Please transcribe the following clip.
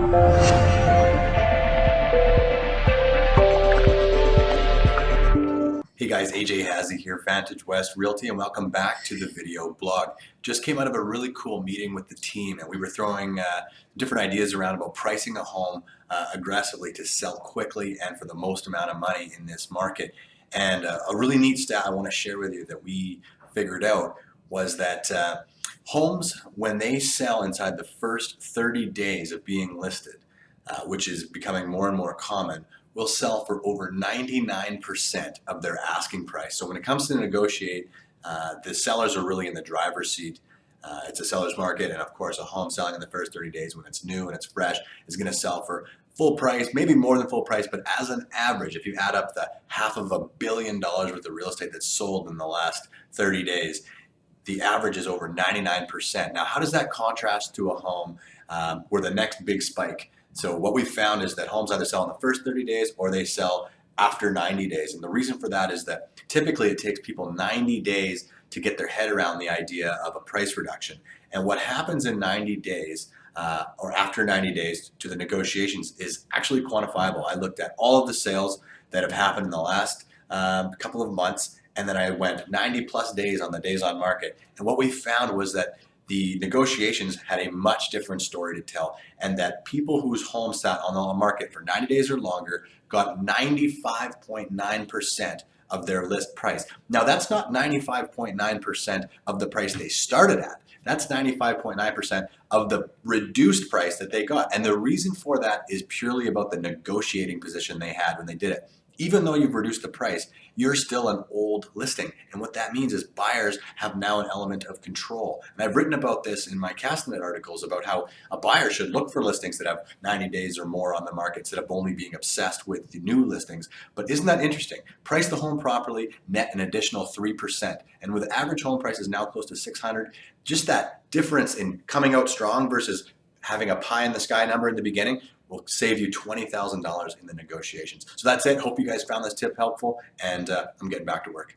Hey guys, AJ Hazzy here, Vantage Realty, and welcome back to the video blog. Just came out of a really cool meeting with the team, and we were throwing different ideas around about pricing a home aggressively to sell quickly and for the most amount of money in this market. And a really neat stat I want to share with you that we figured out was that homes, when they sell inside the first 30 days of being listed, which is becoming more and more common, will sell for over 99% of their asking price. So when it comes to negotiate, the sellers are really in the driver's seat. It's a seller's market, and of course a home selling in the first 30 days when it's new and it's fresh is going to sell for full price, maybe more than full price, but as an average, if you add up the $500 million worth of real estate that's sold in the last 30 days, the average is over 99%. Now, how does that contrast to a home where the next big spike? So what we found is that homes either sell in the first 30 days or they sell after 90 days. And the reason for that is that typically it takes people 90 days to get their head around the idea of a price reduction. And what happens in 90 days or after 90 days to the negotiations is actually quantifiable. I looked at all of the sales that have happened in the last couple of months, and then I went 90 plus days on the days on market. And what we found was that the negotiations had a much different story to tell, and that people whose homes sat on the market for 90 days or longer got 95.9% of their list price. Now, that's not 95.9% of the price they started at. That's 95.9% of the reduced price that they got. And the reason for that is purely about the negotiating position they had when they did it. Even though you've reduced the price, you're still an old listing. And what that means is buyers have now an element of control. And I've written about this in my Castanet articles about how a buyer should look for listings that have 90 days or more on the market instead of only being obsessed with the new listings. But isn't that interesting? Price the home properly, net an additional 3%. And with average home prices now close to 600, just that difference in coming out strong versus having a pie in the sky number in the beginning will save you $20,000 in the negotiations. So that's it. Hope you guys found this tip helpful, and I'm getting back to work.